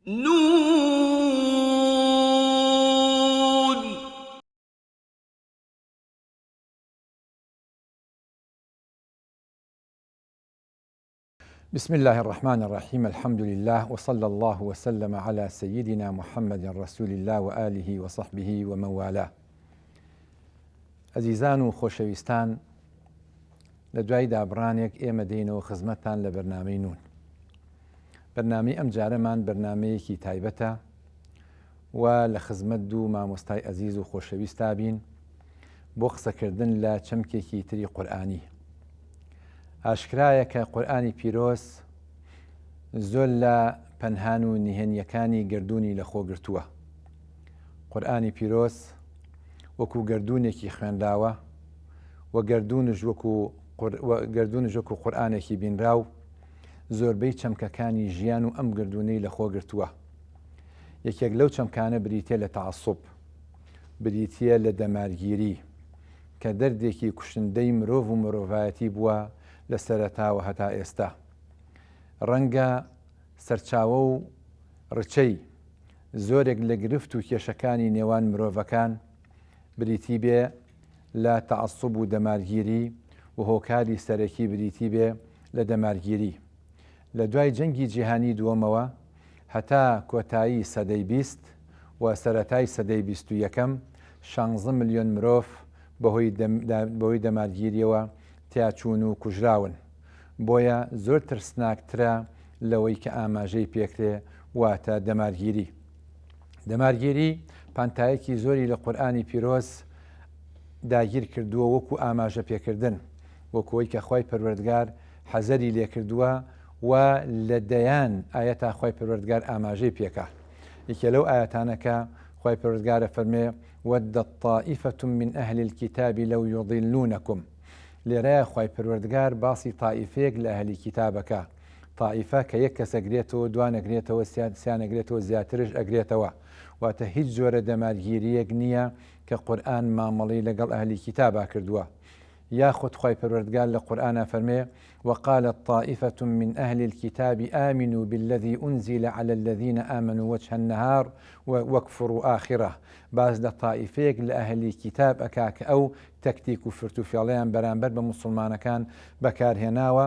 نون. بسم الله الرحمن الرحيم. الحمد لله وصلى الله وسلم على سيدنا محمد رسول الله وآله وصحبه ومن والاه. عزیزان و خۆشەویستان، لە دوای دابڕانێک ئێمە دێینەوە خزمەتتان لە بەرنامەی نون. بەرنامەی ئەم جارەمان بەرنامەیەکی تایبەتە و لە خزمەت دوو مامۆستای ئەزیز و خۆشەویستا بین بۆ قسەکردن لە چەمکێکی تری قورئانی. ئاشکرایە کە قورئانی پیرۆز زۆر لە پەنهان و نهێنیەکانی گردوونی لە خۆگرتووە. قورئانی پیرۆز وەکو گردوونێکی خوێندراوە و گردوونش وەکو قورئانێکی بینراو زۆربەی چەمکەکانی ژیان و ئەم گردوونەی لە خۆگرتووە. یەکێک لەو چەمکانە بریتە لە تەعەسسوب، بریتە لە دەمارگیری کە دەردێکی کوشندەی مرۆڤ و مرۆڤایەتی بووە لە سەرەتاوە هەتا ئێستا. ڕەنگە سەرچاوە و ڕچەی زۆرێک لە گرفت و کێشەکانی نێوان مرۆڤەکان بریتی بێ لە تەعەسسوب و دەمارگیری و هۆکاری سەرەکی بریتی بێ لە دەمارگیری. لە دوای جەنگی جیهانی دووەمەوە هەتا کۆتایی سەدەی 20 و سەرەتای سەدەی 21 16 ملیۆن مرۆڤ بەهۆی دەمارگیریەوە تیاچوون و کوژراون. بۆیە زۆر ترسناکترە لەوەی کە ئاماژەی پێکرێ واتە دەمارگیری. دەمارگیری پانتایەکی زۆری لە قورئانی پیرۆز داگیر کردووە وەکو ئاماژە پێکردن، وەکوەوەی کە خۆی پەروەردگار حەزەری لێکردووە و لە دەیان ئاەتا خۆی پەروەردگار ئاماژەی پێکا. یەکێ لەو ئاەتانەکە خۆی پەروەردگارە فەرمێ وەدە طائفة من أهل الكتاب لو يضلونكم. لێرەیە خۆی پەروەردگار باسی تائیفەیەک لە ئەهلی کتابەکە. تائیفە کە یەک کەس ئەگرێتەوە، دوان ئەگرێتەوە، سیان ئەگرێتەوە، زیاترش ئەگرێتەوە. واتە هیچ جۆرە دەمارگیریەک نییە کە قورئان مامەڵەی لەگەڵ ئەهلی کتابا کردووە. یاخود خۆی پەروەردگار لە قورئانە فەرمێ وقالت طائفة من أهل الكتاب آمنوا بالذي أنزل على الذين آمنوا وجه النهار واكفروا آخره. باز لە طائفەیەک لە ئەهلی کتاب ئەکا کە ئەو تەکتیک و فرتوفێڵەیان بەرامبەر بە موسڵمانەکان بەکارهێناوە،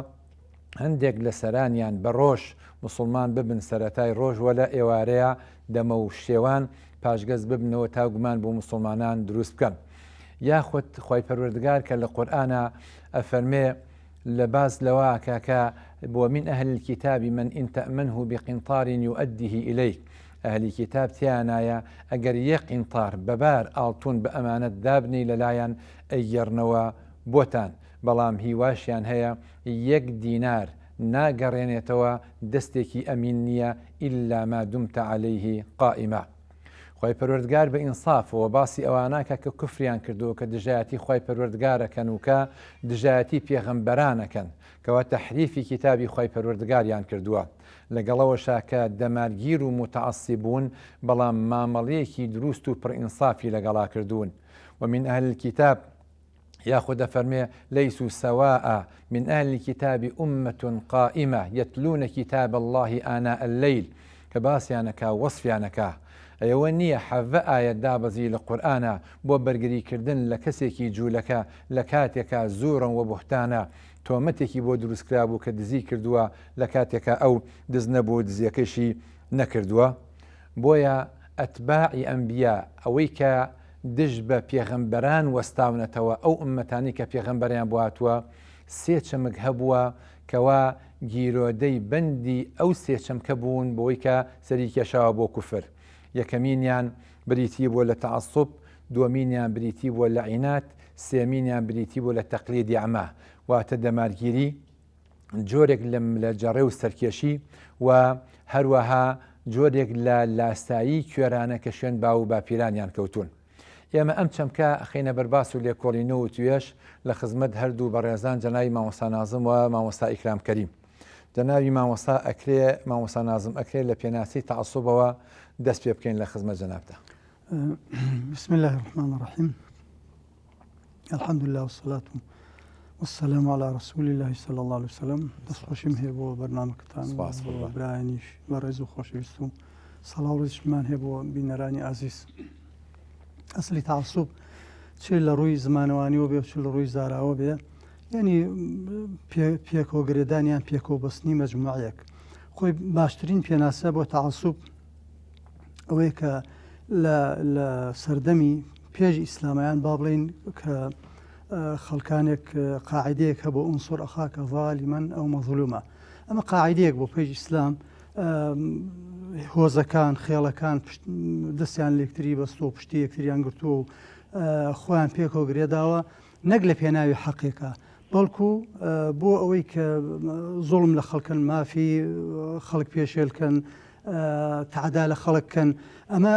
هەندێک لە سەرانیان بە ڕۆژ موسڵمان ببن سەرەتای ڕۆژ وە لە ئێوارەیە دەمە و شێوان پاشگەز ببنەوە تا گومان بۆ موسڵمانان دروست بکەن. یاخود خۆی پەروەردگار کە لە قورئانە ئەفەرمێ لە باز لەوە کاکە بۆ من ئەهل الكتاب من إن تأمنه بقنطار يؤديه إليك. ئەهلی کتاب تیانایە ئەگەر یەک قینطار بەبار ئاڵتون بە ئەمانەت دابنی لەلایەن ئەیگەڕنەوە بۆتان، بەڵام هیواشیان هەیە 1 دینار ناگەڕێنێتەوە دەستێکی ئەمین نییە ئیلا ما دمتە عەلەیه قائیمە. خۆی پەروەردگار بە ئینسافەوە باسی ئەواناکە کە کوفریان کردووە کە دژایەتی خۆی پەروەردگارەکەن و کە دژایەتی پێغەمبەرانەکەن کەوا تەحریفی کتابی خۆی پەروەردگاریان کردووە. لەگەڵەوەشا کە دەمارگیر و متعەسیبوون بەڵام مامەڵەیەکی دروست و پڕئینسافی لەگەڵا کردوون. ومن أهل الكتاب ياخذ فرمي ليسوا سواء من أهل الكتاب أمة قائمة يتلون كتاب الله آناء الليل. كباسيانك وصفيانك ئەوە نییە حەڤە ئاەت دابەزی لە قورئانە بۆ بەرگریکردن لە کەسێکی جوولەکە لە کاتێکە زۆرن و بوحتانە تۆمەتێکی بۆ دروستکرا بوو کە دزی کردووە لە کاتێکە ئەو دز نەبوو دزیەکەشی نەکردووە. بۆیە ئەتباعی ئەنبیا ئەوەی کە دژ بە پێغەمبەران وەستاونەتەوە ئەو ئومەتانی کە پێغەمبەریان بواتووە 3 چەمک هەبووە کەوا گیرۆدەی بەندی ئەو 3 چەمکە بوون بۆی کە سەری کێشاوە بۆ کوفر. یەکەمینیان بریتی بۆ لە تەعەسسوب، دووەمینیان بریتی بۆ لە عینات، سێمینیان بریتی بۆ لە تەقلیدی عەما واتە دەمارگیری، جۆرێک لە جەڕێ و سەرکێشی و هەروەها جۆرێک لە لاسایی کوێرانە کە شوێن باو و باپیرانیان کەوتون. ئێمە ئەم چەمکە خەینە بەرباس و لێکۆڵینەوە و توێش لە خزمەت هەردوو بەڕێزان جەناوی مامۆستا نازم و مامۆستا ئیکرام کەریم. جەناوی مامۆستا نازم ئەکرێ لە پێناسی تەعەسسوبەوە دەست پێ بکەین لە خزمەت جەنابتە. بسم الله الرحمن الرحيم. الحمد لله والصلاة والسلام على رسول الله صلى الله عليه وسلم. دەست خۆشیم هەیە بۆ بەرنامەکەتان، برایانیش بە ڕێز و خۆشەویست و سەڵاوشمان هەیە بۆ بینەرانی ئازیز. ئەسلی تعسوب چ لە ڕووی زمانەوانیەوە بێ چ لە ڕووی زاراوە بێ، یعنی پێکۆگرێدانیان پێکۆبەستنی مەجموعەیەک. خۆی باشترین پێناسە بۆ تعسوب ئەوەیە کە لە سەردەمی پێش ئیسلامەیان با بڵین کە خەڵکانێک قاعدەیەک هە بۆ ئونسوڕ ئەخاکە ظالمەن ئەو مەظلومە. ئەمە قاعدەیەک بۆ پێش ئیسلام هۆزەکان خێڵەکان دەستیان لێکتری بەستۆ پشتی یەکتریان گرتووە و خۆیان پێکۆگرێداوە نەک لە پێناوی حەقێکە، بەڵکو بۆ ئەوەی کە زوڵم لە خەڵکن مافی خەڵک پێشێلکەن تعدا لە خەڵککەن، ئەمە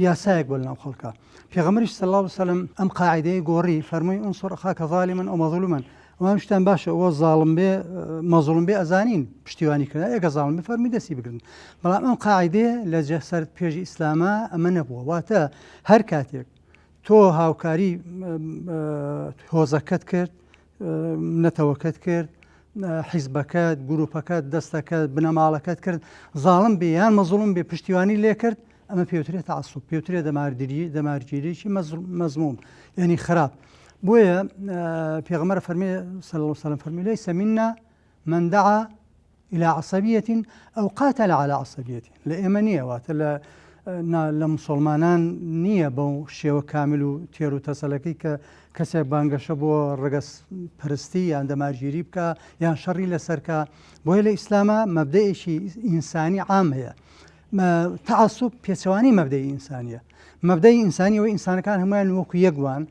یاسایەک بۆ لەناو خەڵکە. پێغەمبەریش صلی الله علیه و سلم ئەم قاعدەی گۆڕی فەرمووی ئونسوڕ ئەخاکە ظالمەن ئەو مەظلومەن. ئەوان شتان باشە ئەوە زاڵم بێ مەظلوم بێ ئەزانین پشتیوانی کردن، ئێگە زاڵم بێ فەرمی دەستی بگرن. بەڵام ئەم قاعدەیە لە جەسەر پێشی ئیسلامە ئەمە نەبووە، واتە هەر کاتێک تۆ هاوکاری هۆزەکەت کرد، نەتەوەکەت کرد، حیزبەکەت، گروپەکەت، دەستەکەت، بنەماڵەکەت کرد، زاڵم بێ یان مەظلوم بێ پشتیوانی لێ کرد، ئەمە پێوترێت تعسوب، پێوترێت دەمارگیریی مەزموم، یعنی خراپ. بۆیە پێغەمبەر فەرمێ صلی الله علیه و سلم فەرمی لەیسە منا من دعا إلى عصبية أو قاتل على عصبية. لە ئێمە نییە، واتە لە مسلمانان نییە بەو شێوە کامل و تێر و تەسەلەکەی کە کەسێک بانگەشە بۆ ڕگەس پەرستی یان دەمارگیری بکە یان شەڕی لەسەرکە. بۆیە لە ئیسلامە مەبدەیەکی ئینسانی عام هەیە. تعسوب پێچەوانی مەبدەی ئینسانیە. مەبدەی ئینسانی ئەوەی ئینسانەکان هەمویان وەکو یەکوان،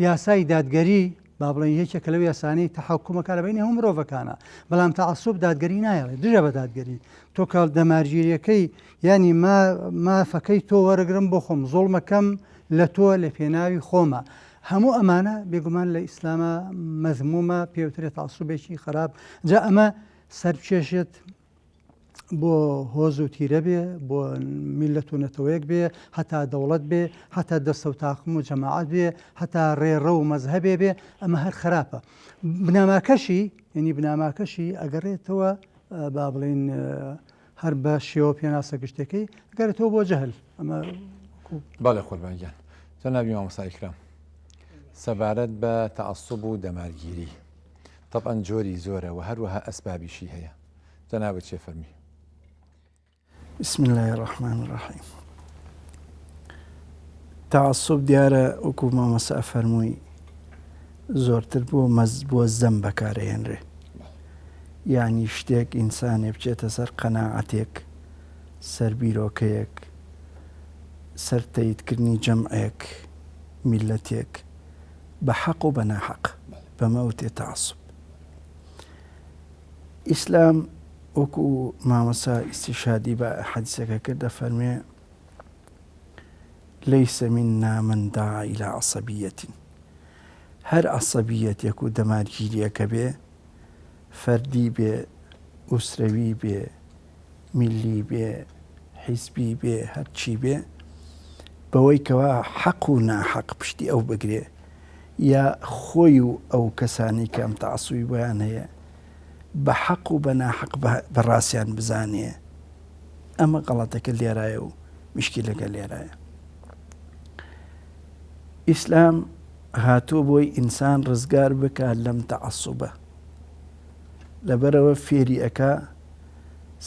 یاسای دادگەری با بڵێن یەکێکە لەو یاسانەی تەحکومەکە لە بینی هەموو مرۆڤەکانە، بەڵام تعسوب دادگەری نایڵێ، دژە بە دادگەری. تۆ کە دەمارگیریەکەی ینی مافەکەی تۆ وەرەگرم بۆ خۆم، زوڵمەکەم لە تۆ لە پێناوی خۆمە، هەموو ئەمانە بێگومان لە ئیسلامە مەذمومە، پێوترێت تعسوبێکی خراپ. جا ئەمە سەرچێشێت بۆ هۆز و تیرە بێ، بۆ میلەت و نەتەوەیەک بێ، هەتا دەوڵەت بێ، هەتا دەستە و تاقم و جەماعەت بێ، هەتا ڕێڕە و مەزهەبێ بێ، ئەمە هەر خراپە. بناماکەشی ینی بناماکەشی ئەگەڕێتەوە با بڵین هەر بە شێوە پێناسە گشتەکەی ئەگەرێتەوە بۆ جەهل. ئەمە باڵێ خۆربانگیان جەنابی مامۆستا ئیکرام، سەبارەت بە تعسوب و دەمارگیری طبعاً جۆری زۆرە و هەروەها ئەسبابیشی هەیە. جەنابەت چێ فەرمی؟ بسم الله الرحمن الرحيم. تعسب دیارە وەکو مامۆستا فەرمووی زۆرتر بۆ زەم بەکارهێنرێ، یعنی شتێک ئینسانێ بچێتە سەر قەناعەتێک، سەر بیرۆکەیەک، سەر تەییدکردنی جەمعێک، میلەتێک بە حەق و بە ناحەق، بەمە وتێ تعسب. ئیسلام وەکو مامۆستا ئیستیشادی بە حەدیسەکە کردە فەرمێ لەیسە منا من دعا إلى عصبية. هەر عەسەبیەتێک و دەمارگیریەکە بێ، فەردی بێ، ئوسرەوی بێ، میلی بێ، حیزبی بێ، هەرچی بێ، بەوەی کەوا حەق و ناحەق پشتی ئەو بگرێ، یا خۆی و ئەو کەسانی کە ئەم تعسوبی بۆیان هەیە بە حەق و بە ناحەق بەڕاستیان بزانێ، ئەمە غەڵەتەکە لێرایە و مشکلەکە لێرایە. ئیسلام هاتووە بۆی ئینسان ڕزگار بکات لەم تعسوبە، لەبەرەوە فێری ئەکا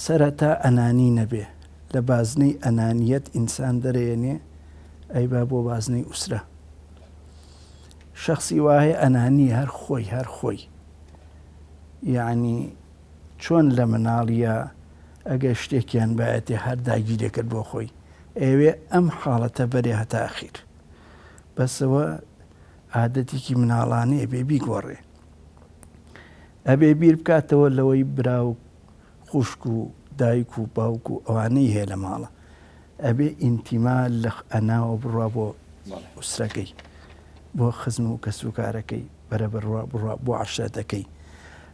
سەرەتا ئەنانی نەبێ، لە بازنەی ئەنانیەت ئینسان دەرێنێ ئەیبا بۆ بازنەی ئوسرە. شخصی وایە ئەنانی هەر خۆی، یعنی چۆن لە مناڵیە ئەگە شتێکیان باەتێ هەر داگیرێکرد بۆ خۆی، ئەوێ ئەم حاڵەتە بەرێ هەتا ئەخیر، بەسەوە عادەتێکی مناڵانەیە بێ بیگۆڕێ، ئەبێ بیر بکاتەوە لەوەی برا و خوشک و دایک و باوک و ئەوانەی هەیە لە ماڵە، ئەبێ ئینتیما لە ئەناوە بڕوا بۆ ئوسرەکەی، بۆ خزم و کەسوکارەکەی، بەرەبەر بۆ عەشرەتەکەی،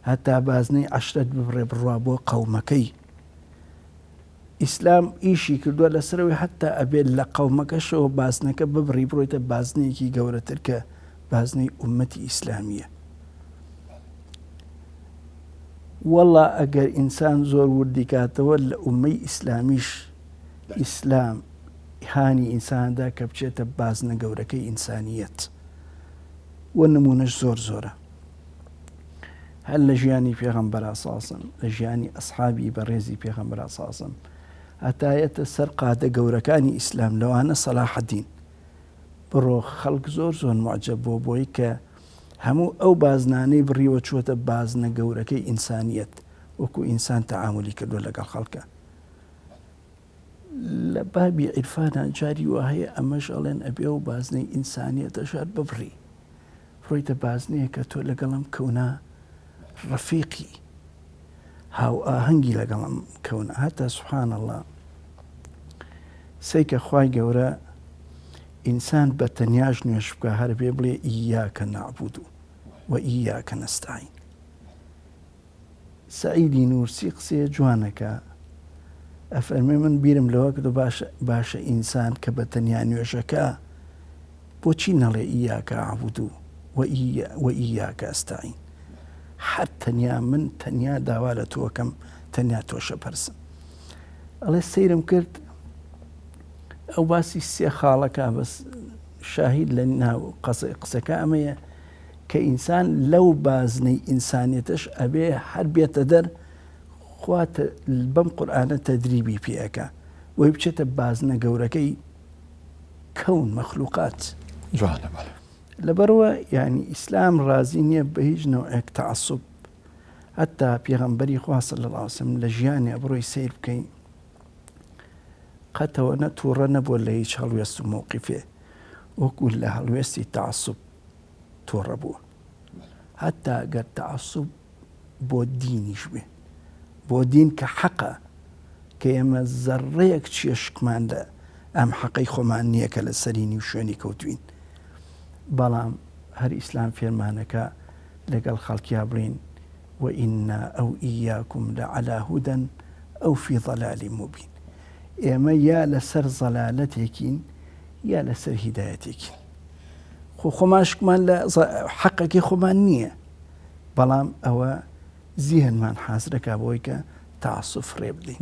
هەتا بازنەی عەشرەت ببڕێ بڕوا بۆ قەومەکەی. ئیسلام ئیشی کردووە لەسەرەوەی هەتا ئەبێت لە قەومەکەشەوە بازنەکە ببڕی بڕۆیتە بازنەیەکی گەورەتر کە بازنەی ئومەتی ئیسلامیە. وەڵا ئەگەر ئینسان زۆر وردی کاتەوە لە ئومەی ئیسلامیش ئیسلام هانی ئینساندا کە بچێتە بازنە گەورەکەی ئینسانیەت و نمونەش زۆر زۆرە هەر لە ژیانی پێغەمبەر ساسم لە ژیانی ئەسحابی بەڕێزی پێغەمبەر ساسم هەتایەتە سەر قادە گەورەکانی ئیسلام لەوانە سەلاحەدین بڕۆ خەڵک زۆر زۆر معجب بۆ بۆی کە هەموو ئەو بازنانەی بڕیوە چووەتە بازنە گەورەکەی ئینسانیەت وەکو ئینسان تەعاملی کردووە لەگەڵ خەڵکە لە بابی عیرفانە جاری وە هەیە ئەمەش ئەڵێن ئەبێ و بازنەی ئینسانیەتە شار ببڕی ڕۆیتە بازنەیە کە تۆ لەگەڵم کەونا ڕەفیقی هاو ئاهەنگی لەگەڵم کەونە هەتا سوبحان الله سەیکە خوای گەورە ئینسان بە تەنیاش نوێش بکە هەر بێ بڵێ ئیاکە نەعبود و ئیاکە نەستەعین سەعیدی نورسی قسەیە جوانەکە ئەفەرمێ من بیرم لەوە کردو باشە ئینسان کە بە تەنیا نوێژەکە بۆچی نەڵێ ئیاکە عەبود و ئیاکە ئەستەعین هەر تەنیا من تەنیا داوا لە تۆکەم تەنیا تۆشە پەرسم ئەڵێ سەیرم کرد ئەو باسی سێ خاڵەکە بەس شاهید لە ناو قسەکە ئەمەیە کە ئینسان لەو بازنەی ئینسانیەتش ئەبێ هەر بێتە دەر خواتە بەم قورئانە تەدریبی پێەکە وی بچێتە بازنە گەورەکەی کەون مەخلوقات جوانە بەڵێ لەبەرەوە یعنی ئیسلام ڕازی نییە بە هیچ نەوعێک تەعەسسوب هەتا پێغەمبەری خوا صلی الله علیه وسلم لە ژیانی بڕۆی سیر بکەین قەتەوە تووڕە نەبووە لە هیچ هەڵوێست و مووقیفێ وەکو لە هەڵوێستی تەعەسسوب تووڕە بووە هەتا ئەگەر تەعەسسوب بۆ دینیش بێ بۆ دین کە حەقە کە ئێمە زەڕەیەک چێشکمان لە ئەم حەقەی خۆمان نییە کە لە سەرینی و شوێنی کەوتوین بەڵام هەر ئیسلام فێرمانەکە لەگەڵ خەڵکیا بڵین وئینا ئەو ئیاکم لەعەلا هودەن ئەو فی ضەلال مبین ئێمە یا لەسەر زەلالەتێکین یا لەسەر هیدایەتێکین خۆماشکمان لە حەقەکەی خۆمان نییە بەڵام ئەوە زیهنمان حازرەکە بۆی کە تەعەسسوب فڕێ بدەین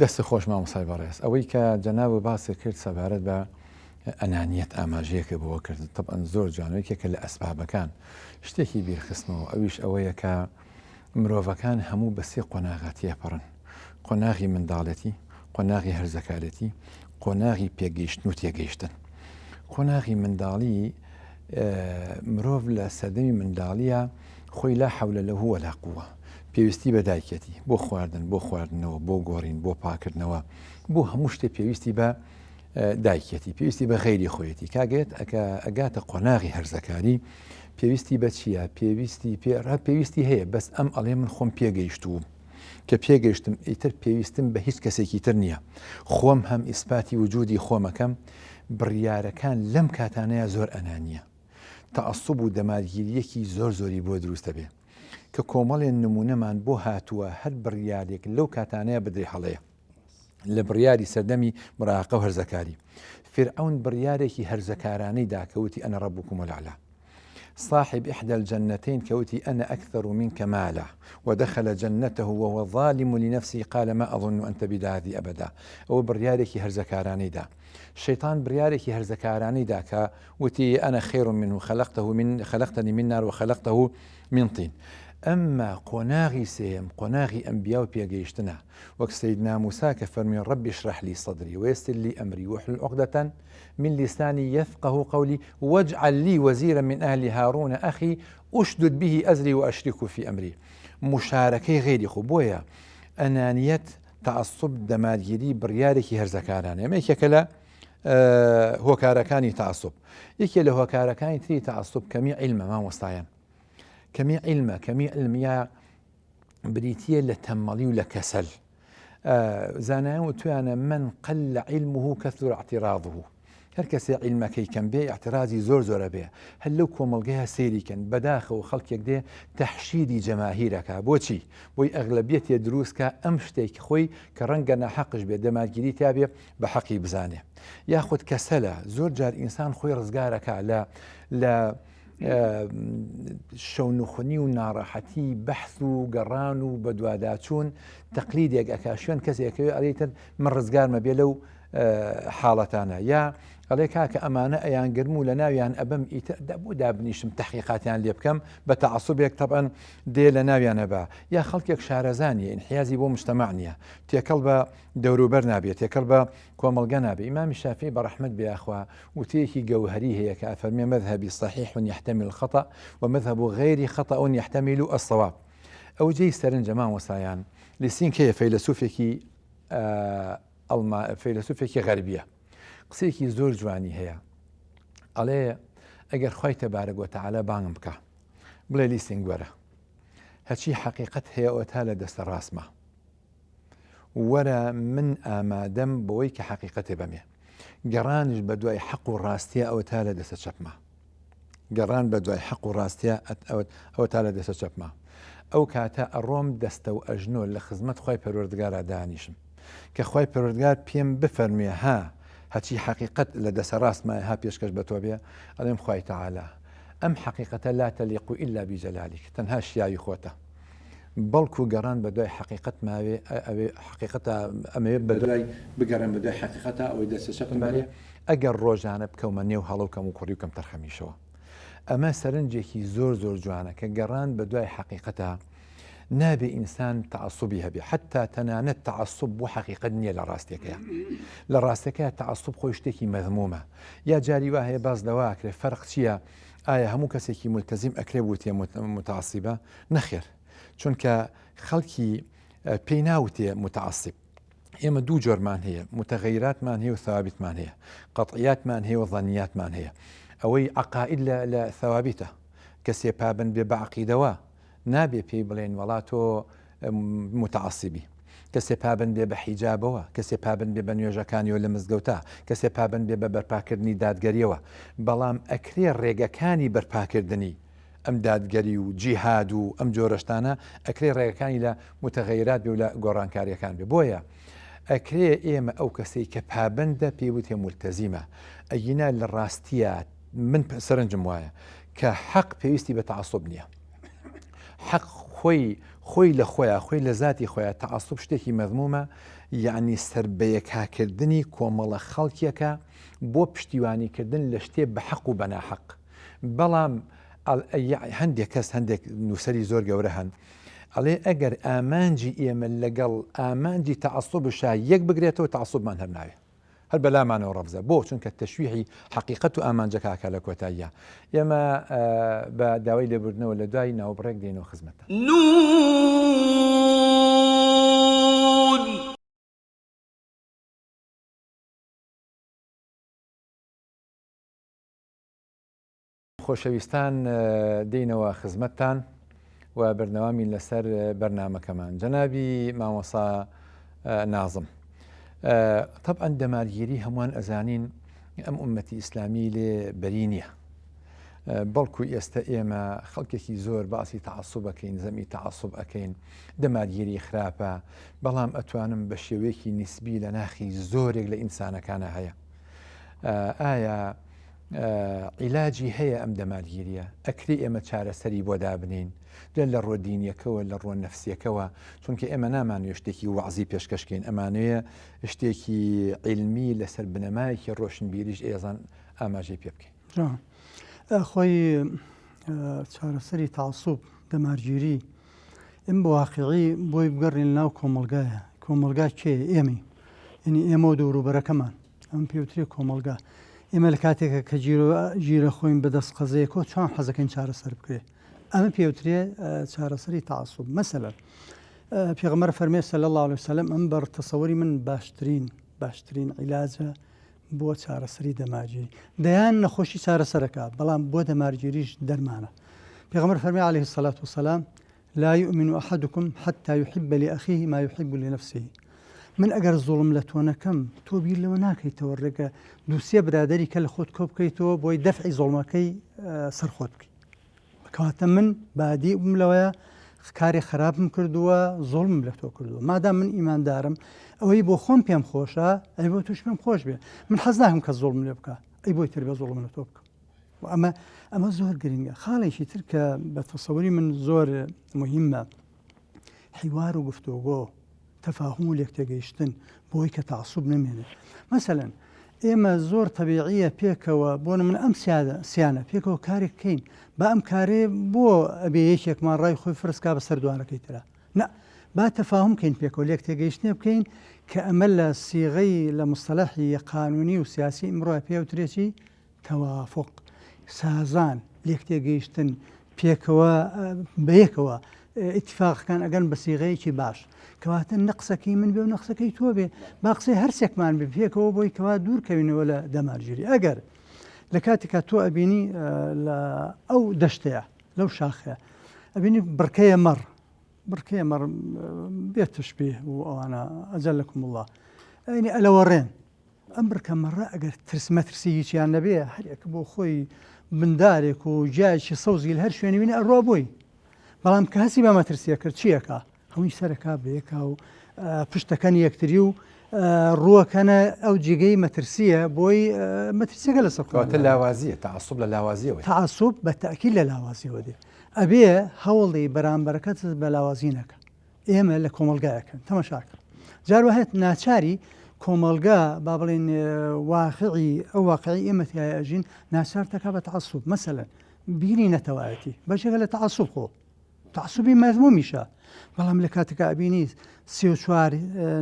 دەستی خۆش مامۆستای بەڕێز ئەوەی کە جەناب باسی کرد سەبارەت بە ئەنانیەت ئاماژەیەکە بۆەوە کرد طبعاً زۆر جوانەیەکێکە لە ئەسبابەکان شتێکی بیرخستنەوە ئەویش ئەوەیە کە مرۆڤەکان هەموو بە سێ قۆناغا تێپەڕن قۆناغی منداڵەتی قۆناغی هەرزەکارەتی قۆناغی پێگەیشتن و تێگەیشتن قۆناغی منداڵی مرۆڤ لە سەردەمی منداڵیە خۆی لا حەولە لەهو وەلا قووە پێویستی بە دایکەتی بۆ خواردن بۆ خواردنەوە بۆ گۆڕین بۆ پاکردنەوە بۆ هەموو شتێ پێویستی بە دایکەتی پێویستی بە غەیری خۆیەتی کاگێت ئەگاتە قۆناغی هەرزەکاری پێویستی بە چییە پێویستی هەیە بەس ئەم ئەڵێ من خۆم پێگەیشتووم کە پێگەیشتم ئیتر پێویستم بە هیچ کەسێکی تر نییە خۆم هەم ئیسپاتی وجودی خۆمەکەم بڕیارەکان لەم کاتانەیە زۆر ئەنانیە تەعەسسوب و دەمارگیریەکی زۆر زۆری بۆ دروستە بێ کە کۆمەڵێن نمونەمان بۆ هاتووە هەر بڕیارێک لەو کاتانەیە بدرێ هەڵەیە لە بڕیاری سەردەمی مراهقە و هەرزەکاری فرعون بڕیارێکی هەرزەکارانەی داکەوتی ئەنە ڕەبوکم الأعلا صاحب إحدى الجنتين كوتي أنا أكثر منك مالا ودخل جنته وهو ظالم لنفسه قال ما أظن أن تبيد هذه أبدا أو بريارك هرزكاراني دا الشيطان بريارك هرزكاراني دا كوتي أنا خير منه خلقتني من نار وخلقته من طين أما قناغي سيم قناغي أنبياء بيجيشتنا وك سيدنا موسى كفرمي ربي اشرح لي صدري ويسر لي أمري واحلل عقدة من لساني يفقه قولي واجعل لي وزيرا من أهل هارون أخي أشدد به أزري وأشركه في أمري مشاركة غير خبويا أنانية تعصب دماغيري بريارك هرزكاران يعني كلا هو كاركاني تعصب يكي له كاركاني تري تعصب كمية علم ما مستعين كمية علم يا بريتية لتمالي ولكسل زانا وتوانا من قل علمه كثر اعتراضه هركسي علمك كان بيه اعتراضي زور بيه هل لو كوملقيها سيري كان بداخل وخلق يقديه تحشيدي جماهيرك بوشي بوي أغلبية دروسك أمشتيك خوي كرنقنا حقش بيه دماغيري تابيه بحقي بزانه ياخد كسلة زور جار إنسان خوي رزقارك لا شەونخۆنی و ناڕەحەتی بەحث و گەڕان و بە دوواداچوون تەقلیدێک ئەکا شوێن کەسێکەوێ ئەڵێتر من ڕزگارمە بێ لەو حاڵەتانە یا ئەڵێ کاکە ئەمانە ئەیان گرم و لە ناویان ئەبم بۆ دابنیشم تەحقیقاتیان لێ بکەم بە تەعەسوبێک تەبەن دێ لە ناویانە بە یا خەڵکێک شارەزانیە ئینحیازی بۆ مجتەماع نییە تێکەڵ بە دەوروبەر نابێت تێکەڵ بە کۆمەڵگە نابێت ئیمامی شافعی بەڕەحمەت بێخوا وتەیەکی گەوهەری هەیە کە ئەفەرمێ مەذهبی صحیح يحتمل الخطأ ومذهب غير خطأ يحتمل الصواب ئەو جێی سەرنجە مامۆسایان لیسین کەیە فەیلسوفێکی غەربیە قسێکی زۆر جوانی هەیە ئەڵێ ئەگەر خوای تەبارەک وتەعالە بانگم بکە بڵێ لیسین گوەرە هەچی حەقیقەت هەیە ئەوە تا لە دەستە ڕاستمە وەرە من ئامادەم بەوەی کە حەقیقەتێ بەمێ گەڕانش بە دوای حەق و ڕاستیە ئەوە تا لە دەستە چەپمە گەڕان بە دوای حەق و ڕاستیە ئەوە تا لە دەستە چەپمە ئەو کاتە ئەڕۆم دەستە و ئەژنۆ لە خزمەت خوای پەروەردگارە دانیشم کە خوای پەروەردگار پێم بفەرمێ ها هەچی حەقیقەت لە دەسە ڕاستمە ها پێشکەش بە تۆ بێ ئەڵێم خوای تەعالە ئەم حەقیقەتە لا تەلیق ئیلا بیجەلالیک تەنها شیاوی خۆتە بەڵکو گەڕان بە دوای حەقیقەت ماوێ ئەوێ حەقیقەتە ئەمەوێت بە دوای بگەڕن بە دوای حەقیقەتە ئەوەی دەستە چەپمەێ ئەگەر ڕۆژانە بکەومە نێو هەڵەوکەم و کوڕی و کەم تەرخەمیشەوە ئەمە سەرنجێکی زۆر زۆر جوانە کە گەڕان بە دوای حەقیقەتە نابێ ئینسان تەعەسوبی هەبێ حتا تەنانەت تەعەسوب بۆ حەقیقەت نییە لە ڕاستیەکەیە لە ڕاستەکەی تەعەسوب خۆی شتێکی مەذمومە یا جاری وا هەیە باز لەوە ئەکرێ فەرق چییە ئایا هەموو کەسێکی ملتەزیم ئەکرێ وتێ متعەسیبە نەخێر چونکە خەڵکی پێی ناوتێ متعەسیب ئێمە دوو جۆرمان هەیە متەغەیراتمان هەیە و ثەوابیتمان هەیە قەطعیاتمان هەیە و ظەنیاتمان هەیە ئەوەی عەقائید لە ثەوابیتە کەسێ پابند بێ بە عەقیدەوە نابێ پێی بڵێن وڵا تۆ متعەسیبی کەسێ پابند بێ بە حیجابەوە کەسێ پابند بێ بە نوێژەکانیەوە لە مزگەوتە کەسێ پابند بێ بە بەرپاکردنی دادگەریەوە بەڵام ئەکرێ ڕێگەکانی بەرپاکردنی ئەم دادگەری و جیهاد و ئەم جۆرەشتانە ئەکرێ ڕێگەکانی لە متەغەیرات بێ و لە گۆڕانکاریەکان بێ بۆیە ئەکرێ ئێمە ئەو کەسەی کە پابندە پێی وتێ مولتەزیمە ئەگینا لە ڕاستیە من سەرنجم وایە کە حەق پێویستی بە تەعەسوب نییە حەق خۆی لە خۆیان خۆی لە ذاتی خۆیان تەعەسوب شتێکی مەذمومە یعنی سربەیەکاکردنی کۆمەڵە خەڵکیەکە بۆ پشتیوانیکردن لە شتێ بە حەق و بە ناحەق بەڵام هەندێک کەس هەندێک نووسەری زۆر گەورە هەن ئەڵێ ئەگەر ئامانجی ئێمە لەگەڵ ئامانجی تەعەسوبشا یەک بگرێتەوە تەعەسوبمان هەر ناوێ هەر بەلامانەوە ڕەفزە بۆ چونکە تەشویحی حەقیقەت و ئامانجەکە لە کۆتاییە ئێمە بە داوای لێبوردنەوە لە دوای ناوبڕێک دێنەوە خزمەتە خۆشەویستان دێنەوە خزمەتتان و بەرنەوامی لەسەر بەرنامەکەمان جەنابی مامۆسا نازم طبعا دەمارگیری هەمووان ئەزانین ئەم ئومەتی ئیسلامی لێ بەری نییە بەڵکو ئێستا ئێمە خەڵکێکی زۆر باسی تەعەسوب ئەکەین زەمی تەعەسوب ئەکەین دەمارگیری خراپە بەڵام ئەتوانم بە شێوەیەکی نیسبی لە ناخی زۆرێک لە ئینسانەکانە هەیە ئایا عیلاجی هەیە ئەم دەمارگیریە ئەکری ئێمە چارەسەری بۆ دابنین لە ڕۆ دینیەکەوە لە ڕۆ نەفسیەکەوە چونکە ئێمە نامانوێ شتێکی وەعزی پێشکەشکەین ئەمانوێ شتێکی عیلمی لەسەر بنەمایەکی ڕۆشنبیریش ئێزان ئاماژەی پێ بکەین خۆی چارەسەری تەعەسوب دەمارگیری ئەم بە واقیعی بۆی بگەڕین ناو کۆمەڵگایە کۆمەڵگا کێ ئێمەی یعنی ئێمە و دەوروبەرەکەمان ئەم پێوتری کۆمەڵگا ئێمە لە کاتێکە کە گیرە خۆین بەدەست قەزەیەکۆ چۆن حەزەکەین چارەسەر بکرێت ئەمە پێوترێ چارەسەری تەعەسوب مەسەلەن پێغەمبەر فەرمێ صلی الله علیه وسلم ئەم بەر تەسەووری من باشترین عیلاجە بۆ چارەسەری دەمارگیری دەیان نەخۆشی چارەسەرەکە بەڵام بۆ دەمارگیریش دەرمانە پێغەمبەر فەرمێ عليه الصلاة والسلام لا يؤمن أحدكم حتى يحب لأخيه ما يحب لنفسه من ئەگەر زوڵم لە تۆ نەکەم تۆ بیر لەوە ناکەیتەوە ڕێگە دووسێ برادری کە لە خۆت کۆ بکەیتەوە بۆی دەفعی زوڵمەکەی سەرخۆت بکەیت کەواتە من بادی بم لەوەیە کاری خراپم کردووە زوڵم لە تۆ کردووە مادام من ئیماندارم ئەوەی بۆ خۆم پێم خۆشە ئەی بۆ توش پێم خۆش بێ من حەز ناکەم کە زوڵم لێ بکە ئەی بۆی تر بێ زوڵم لە تۆ بکەم ئەمە زۆر گرنگە. خاڵێکی تر کە بە تەسەووری من زۆر مهمە حیوار و گفتوگۆ تەفاهم و لێکتێگەیشتن بۆی کە تعسوب نمێنێت. مەسەلەن ئێمە زۆر تەبیعیە پێکەوە بۆ من ئەم سیانە پێکەوە کارێک بکەین با ئەم کارێ بۆ ئەبێ یەکێکمان ڕای خۆی فرسکا بە سەردوانەکەی ترە نە با تەفاهم بکەین پێکەوە لێک تێگەیشتنێ بکەین کە ئەمە لە سیغەی لە مستەلەحی قانونی و سیاسی ئمڕۆ پێوترێکی تەوافق سازان لێک تێگەیشتن پێکەوە بەیەکەوە ئیتفاقەکان ئەگەن بە سیغەیەکی باش کەواتە نەقسەکەی من بێ و نەقسەکەی تۆ بێ با قسەی هەرسێکمان بێ پێکەوە بۆی کەوا دوورکەوینەوە لە دەمارگیری. ئەگەر لە کاتێکا تۆ ئەبینی لە ئەو دەشتەیە لەو شاخەیە ئەبینی بڕکەیە مەڕ بێتش پێ و ئەوانە ئەجەلەکم وڵڵا ئەینی ئەلەوەڕێن ئەم بڕکە مەڕە ئەگەر ترسمەترسی هیچیان نەبێ هەرێک بۆ خۆی بندارێک و جایکی سەوزی لە هەر شوێنی بینی ئەڕوا بۆی بەڵام کە هەسی بە مەترسیە کرد چیەکە هەمووی سەرەکە بەیەکا و پشتەکەن یەکتری و ڕووەکەنە ئەو جێگەی مەترسیە بۆی مەترسیەکە لە سەکەواتە لاوازیە تعسوب لە لاوازیەوە تعسوب بە تەئکید لە لاوازیەوە دێ ئەبێ هەوڵی بەرامبەرەکەت بە لاوازی نەکە. ئێمە لە کۆمەلگایەکەن تەمەشاکە جارو هەیە ناچاری کۆمەلگا با بڵێن واقعی ئەو واقعی ئێمە تایە ئەژین ناچار تەکا بە تعسوب مەسەلەن بیری نەتەوایەتی بەشێکە لە تعسوب خۆ تعسوبی مەزمومیشە بەڵام لە کاتێکە ئەبینی 34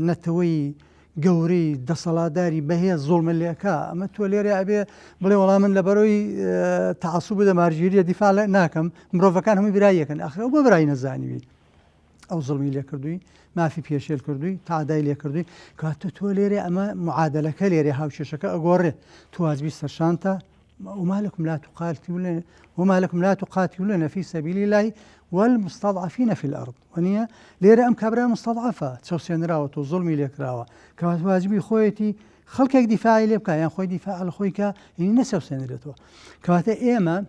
نەتەوەی گەورەی دەسەڵاتداری بەهێز زۆڵمە لێکە ئەمە تۆ لێرە ئەبێ بڵێ وەڵام من لە بەرەوەی تعسوب دەمارگیریە دیفاع ناکەم مرۆڤەکان هەمووی برایەکەن ئەخر ئەو بە برای نەزانیوی ئەو زڵمی لێ کردووی مافی پێشێل کردووی تعدای لێ کردووی کاتە تۆ لێرێ ئەمە معادلەکە لێرێ هاوشێشەکە ئەگۆڕێ تو واجبی سەرشانتە وما لكم لا تقاتلون في سبيل الله والمستضعفين في الأرض ونيا ليرة أم كبرى مستضعفة تشوسين راوت وظلمي لك راوة كما واجبي خويتي خلقك دفاعي لبكا يعني خوي دفاع على خويك يعني نسوا سنرتوا كما إيما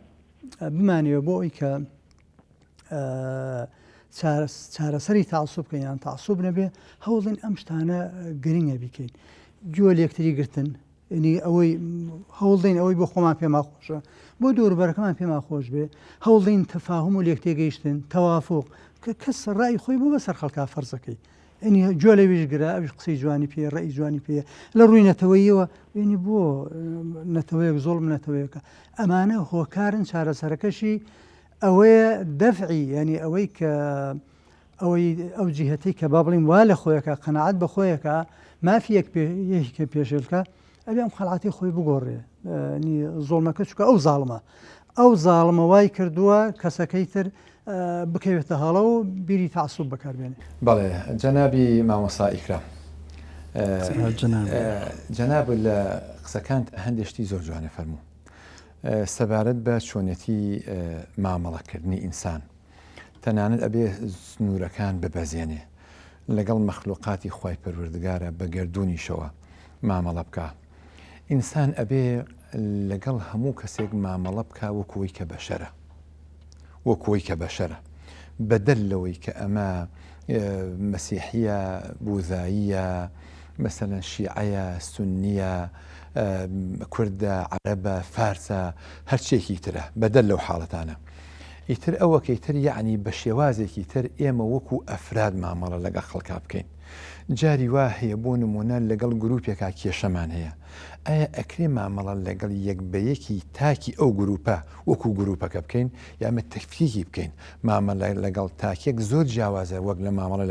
بمعنى بوئك چارەسەری تعسوب بکەین یان تعسوب نەبێ هەوڵین ئەم شتانە گرنگە بیکەین گوێ لە یەکتری گرتن ینی ئەوەی هەوڵدەین ئەوەی بۆ خۆمان پێما خۆشە بۆ دووربەرەکەمان پێما خۆش بێ هەوڵدەین تەفاهم و لێکتێگەیشتن تەوافق کە کەس ڕای خۆی بۆ بەسەر خەڵکا فەرزەکەی ینی گوێ لەویش گرە ئەوش قسەی جوانی پێ ڕێی جوانی پێ لە ڕووی نەتەوەییەوە ینی بۆ نەتەوەیەک زۆڵم نەتەوەیەکە ئەمانە هۆکارن چارەسەرەکەشی ئەوەیە دەفعی ینی ئەوەی کە ئەوەی ئەو جیهەتی کە با بڵین وا لە خۆیەکە قەنەعەت بە خۆیەکە مافیەک یەکێکە پێشێلکە ئەبێ ئەم خەڵاتی خۆی بگۆڕێ زۆڵمەکە چکە ئەو زاڵمە وای کردووە کەسەکەی تر بکەوێتە هەڵە و بیری تعسوب بەکاربێنێ. بەڵێ جەنابی مامۆستا ئیکرام جەناب لە قسەکان هەندێشتی زۆر جوانە فەرموو سەبارەت بە چۆنێتی مامەڵەکردنی ئینسان تەنانەت ئەبێ سنوورەکان ببەزێنێ لەگەڵ مەخلوقاتی خوای پەروەردگارە بە گردردونیشەوە مامەڵە بکە ئینسان ئەبێ لەگەڵ هەموو کەسێک مامەڵە بکە وەکوی کە بەشەرە بەدەل لەوەی کە ئەمە مەسیحیە بوذاییە مەسەلەن شیعەیە سونیە کوردە عەرەبە فارسە هەرچێکی ترە بەدەل لەو حاڵەتانە ئیتر ئەوە کەیتر یعنی بە شێوازێکی تر ئێمە وەکو ئەفراد مامەڵە لەگەڵ خەڵکا بکەین جاری وا هەیە بۆ نمونە لەگەڵ گروپێکا کێشەمان هەیە ئایا ئەکرێ مامەڵە لەگەڵ یەک بەیەکی تاکی ئەو گروپە وەکو گروپەکە بکەین یامە تەفکیکی بکەین مامەڵە لەگەڵ تاکێک زۆر جیاوازە وەک لە مامەڵە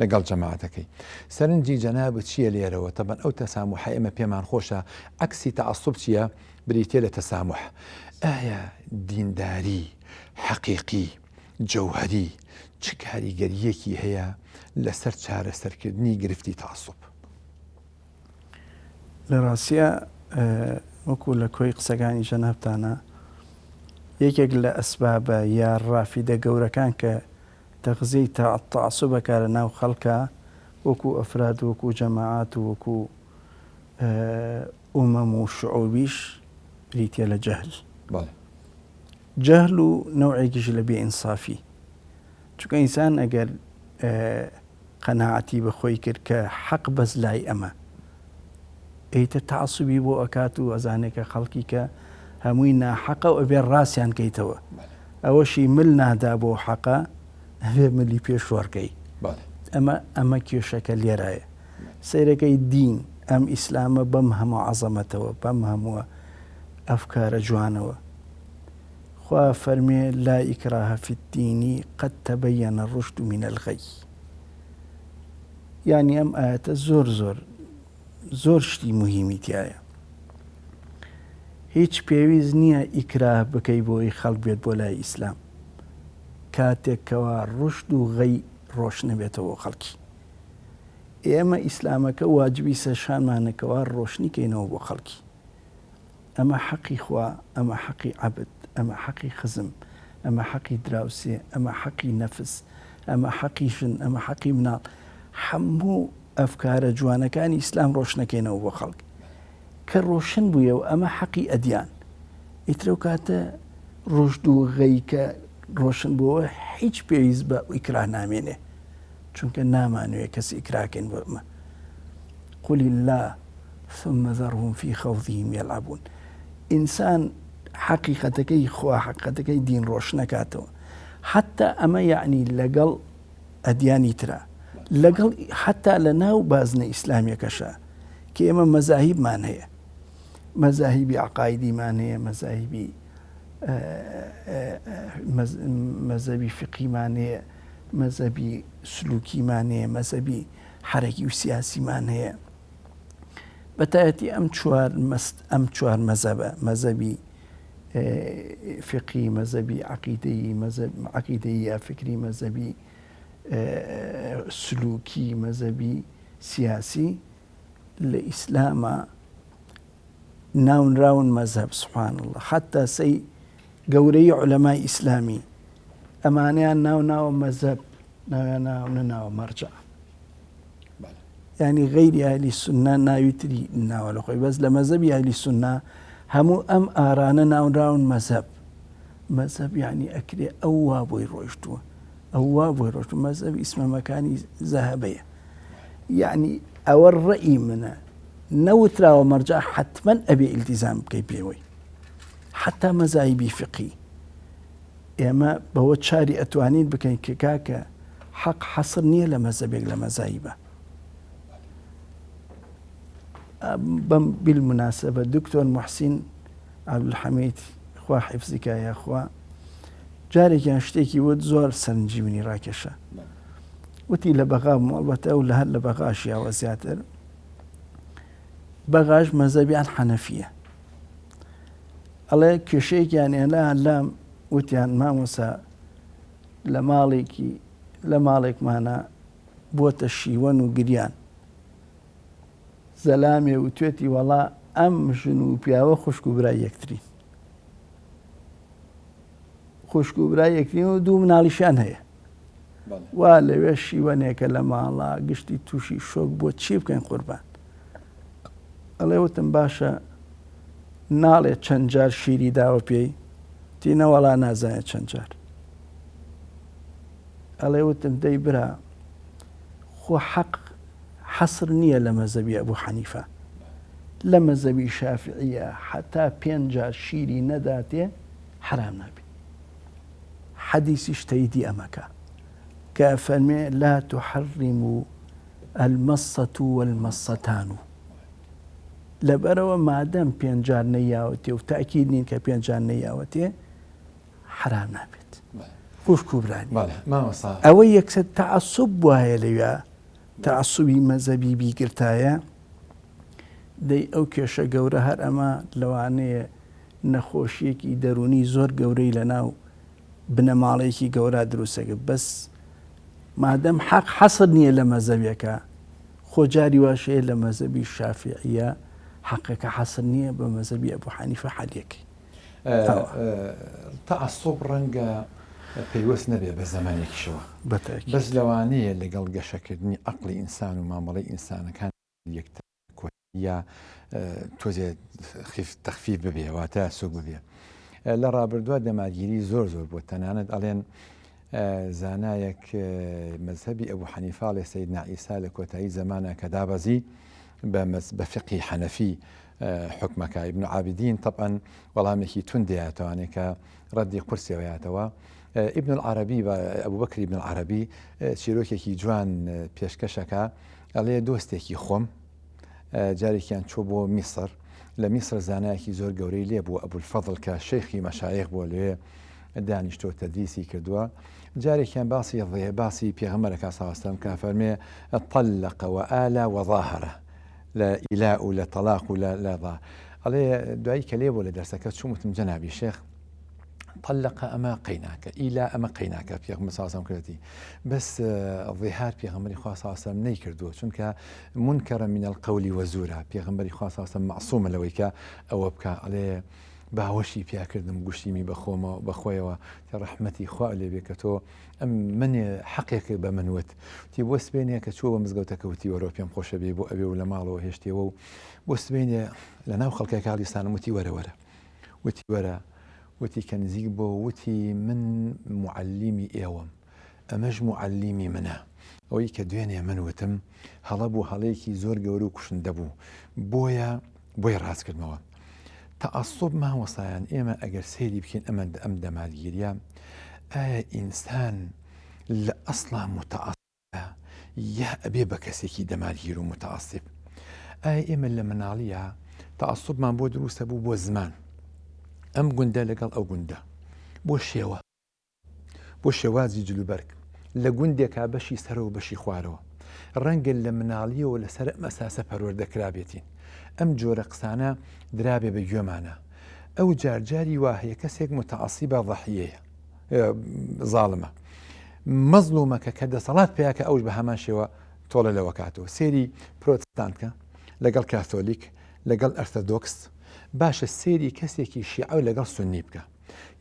لەگەڵ جەماعەتەکەی سەرنجی جەنابەت چییە لێرەوە تەبەن ئەو تەساموحە ئێمە پێمان خۆشە عەکسی تەعەسسوب چییە بریتێ لە تەساموح ئایا دینداری حەقیقی جەوهەری چ کاریگەریەکی هەیە لەسەر چارەسەرکردنی گرفتی تەعەسسوب؟ لە ڕاستیە وەکو لە کۆی قسەکانی جەنابتانە یەکێک لە ئەسبابە یا ڕافیدە گەورەکان کە تەغزیەی تەعەسسوب بەکارە ناو خەڵکە وەکو ئەفراد وەکو جەماعات و وەکو ئومەم و شعوبیش بریتە لە جەهل جەهل و نەوعێکیش لە بێئینسافی چونکە ئینسان ئەگەر قەناعەتی بەخۆی کرد کە حەق بەس لای ئەمە ئەیتە تەعەسسوبی بۆ ئەکات و ئەزانێت کە خەڵکی کە هەمووی ناحەقە و ئەبێ ڕاستیان کەیتەوە ئەوەشی مل نادا بۆ حەقە ئەبێ ملی پێش وەرکەی ئەمە کێشەکە لێرایە سەیرەکەی دین ئەم ئیسلامە بەم هەموو عەزەمەتەوە بەم هەمووە ئەفکارە جوانەوە خوا فەرمێ لا ئیکراهە فی الدینی قەد تەبەیەنە الرشد من الغەی یعنی ئەم ئاەتە زۆر شتی مهمی تایە هیچ پێویست نییە ئیکراه بکەی بۆی خەڵک بێت بۆ لای ئیسلام کاتێکەوە ڕشد و غەی ڕۆشن نەبێتەوە خەڵکی ئێمە ئیسلامەکە واجبی سەرشانمانەکەوە ڕۆشنیکەینەوە بۆ خەڵکی ئەمە حەقی خوا ئەمە حەقی عەبد ئەمە حەقی خزم ئەمە حەقی دراوسێ ئەمە حەقی نەفس ئەمە حەقی ژن ئەمە حەقی مناڵ هەموو ئەفکارە جوانەکانی ئیسلام ڕۆشنەکەینەوە بۆ خەڵک کە ڕۆشن بوویە و ئەمە حەقی ئەدیان ئیترە و کاتە ڕۆژد و غەی کە ڕۆشن بووە هیچ پێویست بە ئیکراه نامێنێ چونکە نامانوێت کەس ئیکراکەین بۆ ئەمە قل الله ثم ذرهم في خوضهم يلعبون ئینسان حەقیقەتەکەی خوا حەقیقەتەکەی دین ڕۆشن نەکاتەوە حتا ئەمە یعنی لەگەڵ ئەدیانی ترە لەگەڵ حتا لە ناو بازنە ئیسلامیەکەشە کە ئێمە مەزاهیبمان هەیە مەزاهیبی عەقایدیمان هەیە مەزهبی فقیمان هەیە مەزهبی سلوکیمان هەیە مەزهبی حەرەکی و سیاسیمان هەیە بەتایەتی ئەم چوار مەزهبە مەزهبی فقی مەزهبی عەقیدەیی یا فکری مەزهبی سلوکی مەزهبی سیاسی لە ئیسلامە ناونراون مەزهب سبحان الله حتا سەی گەورەی عولەمای ئیسلامی ئەمانیان ناوناوە مەزهب ناونەناوە مەرجع یعنی غەیری ئەهلی سونە ناویتری ناوە لە خۆی بەس لە مەزهبی ئەهلی سونە هەموو ئەم ئارانە ناونراون مەزهب یعنی ئەکرێ ئەو وا بۆی ڕۆیشتووە ئەو وا بۆی ڕۆیشتووە مەزهب ئیسمەمەکانی زەهەبەیە یعنی ئەوە ڕەئی منە نەوتراوە مەرجع حتمما ئەبێ ئیلتیزام بکەی پێوەی حتا مەزاهیبی فقی ئێمە بەوە چاری ئەتوانین بکەین کە کاکە حەق حەسر نییە لە مەزهبێک لە مەزاهیبە بەم بالمناسبە دکتۆر موحسین عەبدولحەمید خوا حیفزیکە یاخوا جارێکیان شتێکی وت زۆر سەرنجیبنی ڕاکێشە وتی لە بەغا ئەلبەتە و لە هەر لە بەغاشیاوە زیاتر بەغاش مەزهبیان حەنەفیە ئەڵێ کێشەیەکیان هێنا لام وتیان مامۆسا لە ماڵێکمانە بۆتە شیوەن و گریان زەلامێ و توێتی وەڵا ئەم ژن و پیاوە خوشک و برای یەکترین خوشک و برای یەکترین و دوو مناڵیشیان هەیە وا لەوێ شیوەنێکە لە ماڵا گشتی تووشی شۆک بۆ چی بکەین قوربان ئەڵێ وتم باشە ناڵێت چەند جار شیری داوە پێی تینە وەڵا نازانێت چەند جار ئەڵێ وتم دەی برا خۆ حەق حەسر نییە لە مەزهبی ئەبوو حەنیفە لە مەزهبی شافعیە حتا 5 جار شیری نەداتێ حرام نابێت حەدیثیش تەییدی ئەمەکە کە فەرمێ لا تحرموا المەسەة والمەسەتان لەبەرەوە مادەم 5 جار نەیاوەتێ و تاکید نین کە 5 جار نەیاوەتێ حرام نابێت خوشک و برانی ئەوە یەکسەر تەعەسسوب وایە لەوێ تەعەسسوبی مەزهبی بیگرتایە دەی ئەو کێشە گەورە هەر ئەمە لەوانەیە نەخۆشیەکی دەرونی زۆر گەورەی لەناو بنەماڵەیەکی گەورە دروستەکە بەس مادەم حەق حەسر نییە لە مەزهبێکە خۆجاری واشەیە لە مەزهبی شافعیە حەقەکە حەسر نییە بە مەزهبی ئەبوو حەنیفە حەلیەکەی تەعەسسوب ڕەنگە پێیوەست نەبێ بە زەمانێکیشەوە بەس لەوانەیە لەگەڵ گەشەکردنی عەقڵی ئینسان و مامەڵەی ئینسانەکان یەکتر یا تۆزێ تەخفیف ببێ واتە سوک ببێ لە ڕابردووە دەماگیری زۆر بۆ تەنانەت ئەڵێن زانایەک مەزهبی ئەبوو حەنیفە ئەڵێ سەیدنا عیسا لە کۆتایی زەمانە کە دابەزی بفقه حنفي حكمك ابن عابدين طبعا والله مكي تندياتواني كردي قرسي وياتوا ابن العربي أبو بكر ابن العربي شيروكي جوان بيشكشكا عليه دوستيكي خم جاري كان تشوبو مصر لمصر زاناكي زور قوري ليبو أبو الفضل كشيخي مشايخ بولي دانشتو تدريسي كردوا جاري كان باصي الضي باصي بيغمرك صلى الله عليه وسلم كان فرمي طلق وآل وظاهره لا إلاء لا طلاق لا ضاء عليه دعي كليب ولا درسك شو متمجنع بالشيخ طلق أما قيناك إلى أما قيناك في غمر صلى الله عليه وسلم بس الظهار في غمر صلى الله عليه وسلم نيكردو شنك منكر من القول وزورا في غمر صلى الله عليه وسلم معصوم لويك أو بك عليه باوشي فيها كردم قشتيمي بخوما بخويا رحمتي خوالي بكتو ام من حقيقي بمنوت تي بوس بيني كتشوف مزقوتك وتي وروبيام خوش بي بو ابي ولا مالو هشتي و بوس بيني لنا خلقك على لسان متي ورا وتي ورا وتي كان زيبو وتي من معلمي ايوم امج معلمي منا وي كدويني منوتم هلبو هليكي زور قورو كشندبو بويا راس كلمه تعصب ما هو صيان إما أجر سيدي بكين أم دماليريا إنسان لأصلا متعصب يا أبي بكسيكي دمالير متعصب إما لمن عليها تعصب ما بود روس بو زمان أم جندا لقال أو جندا بو شوا زي جلوبرك لجندك بشي سرو بشي خوارو رنجل لمن عليه ولا سرق مساسة برورد كرابيتين ئەم جۆرە قسانە درابێ بە گوێمانە ئەو جارجاری واهەیە کەسێک متعەسیبە ضەحیەیە زاڵمە مەزلومەکە کە دەسەڵات پێیاکە ئەوش بە هەمان شێوە تۆڵە لەوە کاتەوە سێری پرۆتستانتکە لەگەڵ کاتۆلیک لەگەڵ ئەرتۆدۆکس باشە سێری کەسێکی شیعە و لەگەڵ سونی بکە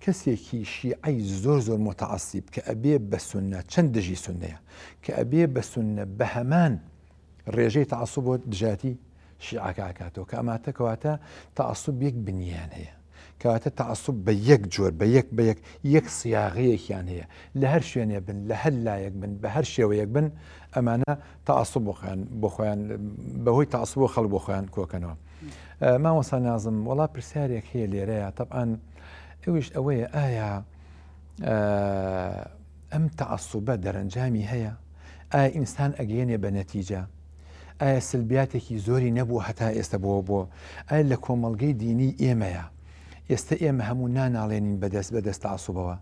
کەسێکی شیعەی زۆر متعەسیب کە ئەبێ بە سونە چەند دژی سونەیە کە ئەبێ بە سونە بە هەمان ڕێژەی تەعەسوب بۆ دژاتی شیعەکە ئاکاتەوە کە ئەماتە کەواتە تەعەسوب یەک بنیان هەیە کەواتە تەعەسوب بە یەک جۆر بە یەک سیاغەیەکیان هەیە لە هەر شوێنێ بن لە هەر لایەک بن بە هەر شێوەیەک بن ئەمانە تەعەسوب بۆ خۆیان بەهۆی تەعەسوب بۆ خەڵک بۆ خۆیان کۆکەنەوە مامۆستا نازم وەڵا پرسیارێک هەیە لێرەیە طبعاً ئەویش ئەوەیە ئایا ئەم تەعەسوبە دەرەنجامی هەیە ئایا ئینسان ئەگەیەنێ بە نەتیجە ئایا سلبیاتێکی زۆری نەبوو هەتا ئێستا بۆ ئایا لە کۆمەڵگەی دینی ئێمەیە ئێستا ئێمە هەموو ناناڵێنین بەدەست تەعەسوبەوە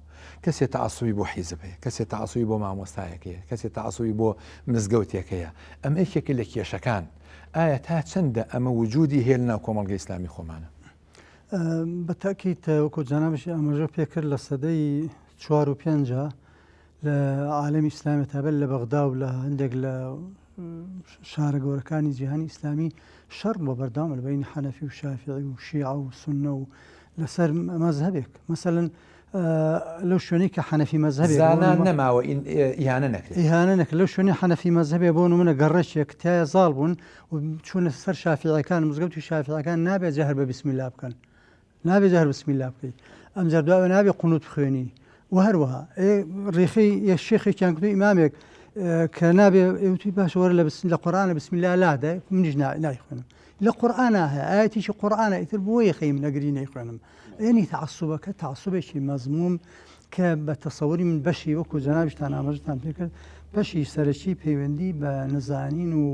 کەسێک تەعەسوبی بۆ حیزب هەیە کەسێک تەعەسوبی بۆ مامۆستایەکەیە کەسێک تەعەسوبی بۆ مزگەوتێکەیە ئەم یەکێکی لە کێشەکان ئایا تا چەندە ئەمە وجودی هەیە لەناو کۆمەڵگەی ئیسلامی خۆمانە بەتاکیت وەکو جەنابش ئەمەژە پێکرد لە سەدەی 4 و 5 لە عالەمی ئیسلامی تابەت لە بەغدا و لە هەندێک لە شارە گەورەکانی جیهانی ئیسلامی شەڕ بۆ بەردەوامە لەبەینی حەنەفی و شافعی و شیعە و سونە و لەسەر مەزهەبێک مەسەڵەن لەو شوێنەی کە حەنەفی مەزهەبێ نەماوە ئیهانە نەکرد لەو شوێنەی حەنەفی مەزهەبێ بۆ نمونە گەڕەشێک تایە زاڵ بوون و چوونە سەر شافعیەکان مزگەوتی شافعیەکان نابێت جەهر بە بسمیلا بکەن نابێت جەهر بسمیلا بکەیت ئەم جار دوای نابێت قونوت بخوێنی و هەروەها ڕێخەی یە شێخێکیان کردو ئیمامێک کە نابێ ئەوتی باش وەرە لە قورئانە بسمیلا لادا منیش نایخوێنم لە قورئانە هەیە ئاەتێکی قورئانە ئیتر بۆ یەخەی منەگری نەیخوێنم یعنی تەعەسوبەکە تەعەسوبێکی مەزموم کە بە تەسەووری من بەشی وەکو جەنابشتان ئاماژەتان پێ کرد بەشی سەرەکی پەیوەندی بە نەزانین و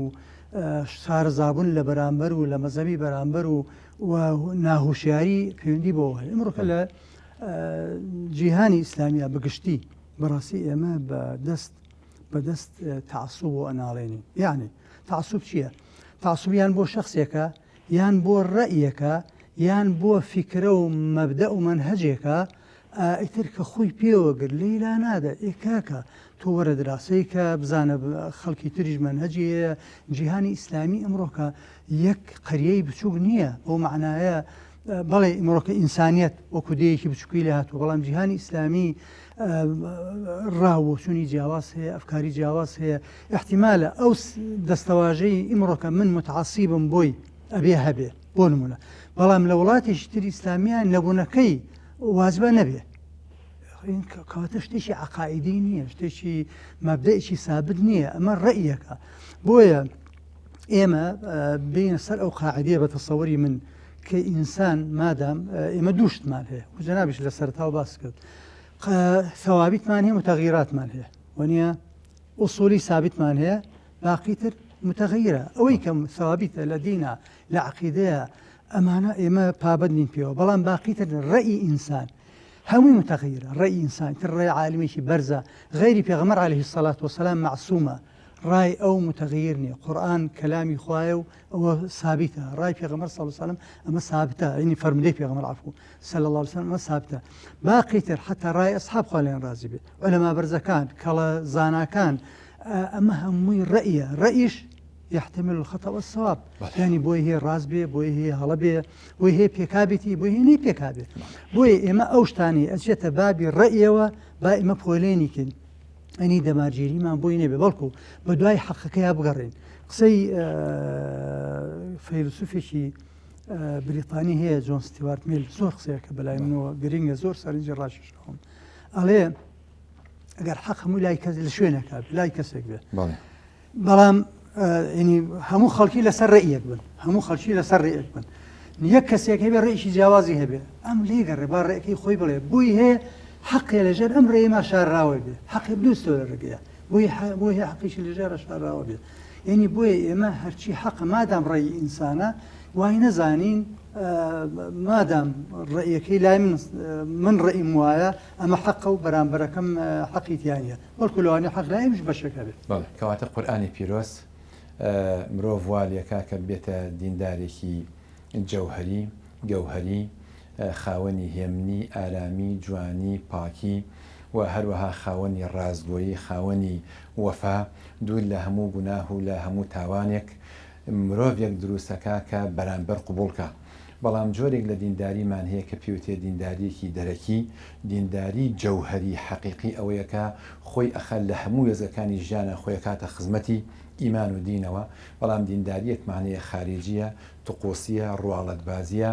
شارەزابوون لە بەرامبەر و لە مەزهەبی بەرامبەر و ناهوشیاری پەیوەندی بۆ هەیە ئەمڕۆکە لە جیهانی ئیسلامیە بەگشتی بەڕاستی ئێمە بەدەست تەعەسوب و ئەناڵێنین یعنی تەعەسوب چییە؟ تەعەسوب یان بۆ شەخصێکە یان بۆ ڕەئیەکە یان بۆ فیکرە و مەبدە و مەنهەجێکە ئیتر کە خۆی پێوەگر لێیلا نادە ئێکاکە تۆ وەرە دراسەی کە بزانە خەڵکی تریش مەنهەجی هەیە جیهانی ئیسلامی ئەمڕۆکە یەک قەریەی بچووک نییە ئەو معنایە بەڵێ ئەمڕۆکە ئینسانیەت وەکو دەیەکی بچووکی لە هاتووە بەڵام جیهانی ئیسلامی ڕاوەچوونی جیاواز هەیە ئەفکاری جیاواز هەیە احتیمالە ئەو دەستەواژەی ئیمڕۆکە من متعەسیبم بۆی ئەبێ هەبێ بۆ نمونە بەڵام لە وڵاتێکی تری ئیسلامیان نەبوونەکەی واجبە نەبێ کەواتە شتێکی عەقائیدی نییە شتێکی مەبدەئێکی سابت نییە ئەمە ڕەئیەکە بۆیە ئێمە بین سەر ئەو قاعدەیە بە تەسەوەری من کە ئینسان مادام ئێمە دووشتمان هەیە و جەنابیش لە سەرتاو باس کرد ثەوابیتمان هەیە متەغیراتمان هەیە وانە ئوسولی ثابتمان هەیە باقیتر متغیرە ئەوەی کە ثەوابیتە لە دینە لە عەقیدەیە ئەمانە ئێمە پابەت نین پێوە بەڵام باقیتر ڕەئی ئینسان هەمووی متغیرە ڕەئی ئینسان تر ڕێی عالمێکی بەرزە غەیری پێغەمبەر عەلەیهی سەڵات وەسەلام معسوومە ڕای ئەو متغیر نییە قورئان کەلامی خوایە و ئەوە سابتە ڕای پێغەمبەر صلی الله علیه وسلم ئەمە سابتە ینی فەرمودەی پێغەمبەر عەفو صلی الله علیه وسلم ئەمە سابتە باقیتر حتا ڕای ئەسحاب خوا لێیان ڕازی بێت عولەما بەرزەکان کەڵە زاناکان ئەمە هەمووی ڕەئیە ڕەئیش يحتمل الخطأ والصواب يعني بۆی هەیە ڕاست بێ بۆی هەیە هەڵە بێ بۆی هەیە پێکابێتی بۆی هەیە نەی پێکابێت بۆیە ئێمە ئەو شتانی ئەچێتە بابی ڕەئیەوە با ئێمە پۆلێنیکن ئەنی دەماجێریمان بۆی نەبێ بەڵکو بە دوای حەقەکەیا بگەڕێن قسەی فەیلسوفێکی بریتانی هەیە جۆن ستیوارت میل زۆر قسەیەکە بەلای منەوە گرنگە زۆر سەرنجی ڕاشیشەوەم ئەڵێ ئەگەر حەق هەموو لای کەس لە شوێنێکا لای کەسێک بێ بەڵام ینی هەموو خەڵکی لەسەر ڕێیەک بن هەموو خەڵکی لەسەر ڕێیەک بن یەک کەسێک هەبێ ڕێیشی جیاوازی هەبێ ئەم لێگەڕێ با ڕێەکەی خۆی بڵێ بۆی هەیە حەقێ لەژێر ئەم ڕێما شارراوە بێ حەقی دووستەوە لە ڕێگەیە بۆی هەیە حەقیشی لەژێرە شارراوە بێت یعنی بۆیە ئێمە هەرچی حەقە مادام ڕێی ئینسانە وای نەزانین مادام ڕێیەکەی لای من ڕێیم وایە ئەمە حەقە و بەرامبەرەکەم حەقیتیانە بەڵکو لەوانێ حەق لایمش بەشەکە بێت کەواتە قورئانی پیرۆست مرۆڤ والێکا کە بێتە دیندارێکی جەوهەری گەوهەری خاوەنی هێمنی ئارامی جوانی پاکی و هەروەها خاوەنی ڕازگۆیی خاوەنی وەفا دوور لە هەموو گوناه و لە هەموو تاوانێک مرۆڤێک دروستەکە کە بەرامبەر قوبوڵکە بەڵام جۆرێک لە دینداریمان هەیە کە پێوتێ دینداریەکی دەرەکی دینداری جەوهەری حەقیقی ئەوەیەکە خۆی ئەخەل لە هەموو وێزەکانی ژیانە خۆی کاتە خزمەتی ئیمان و دینەوە بەڵام دینداریەکمانەیە خارجیە توقۆسیە ڕواڵەتبازیە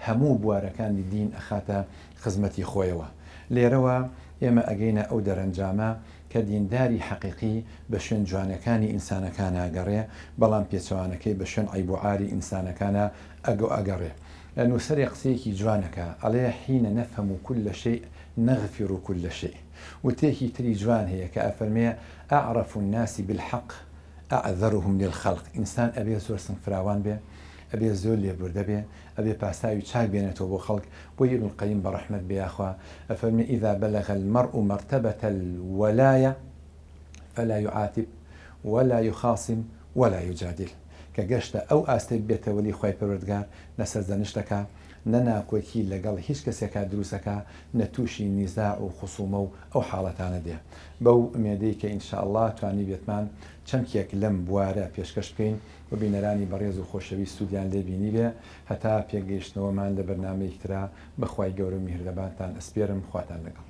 هەموو بوارەکانی دین ئەخاتە خزمەتی خۆیەوە لێرەوە ئێمە ئەگەینە ئەو دەرەنجامە کە دینداری حەقیقی بە شوێن جوانەکانی ئینسانەکان ئەگەڕێ بەڵام پێچەوانەکەی بە شوێن عیب و عاری ئینسانەکانە ئەگەڕێ نووسەری قسەیەکی جوانەکە ئەڵێ حینە نەفهم كل شيء نغفر كل شيء وتێکی تری جوان هەیە کە ئەفەرمێ أعرف الناس بالحق أعذرهم للخلق ئینسان ئەبێ زۆر سنگفراوان بێ ئەبێ زۆر لێبوردە بێ ئەبێ پاساوی چاک بێنێتەوە بۆ خەڵک بۆ ابن القەیم بەڕەحمەت بێیاخوا ئەفەرمێ إذا بلغ المرء مرتبة الولاية فلا يعاتب ولا يخاصم ولا يجادل کە گەشتە ئەو ئاستەی بێتەوەلی خۆی پەروەردگار لەسەر زەنیشتەکە نەناکۆکی لەگەڵ هیچ کەسێکە دروستەکە نەتووشی نیزاع و خصومە و ئەو حاڵەتانە دێ بەو ئومێدەی کە ئینشاءالله توانی بێتمان چەندێک لەم بوارە پێشکەش بکەین و بینەرانی بەڕێز و خۆشەوی سوودیان لێ بینی بێ هەتا پێگەیشتنەوەمان لە بەرنامەیەکترا بەخوای گەورە و میهرەبانتان ئەسپێرم خواتان لەگەڵ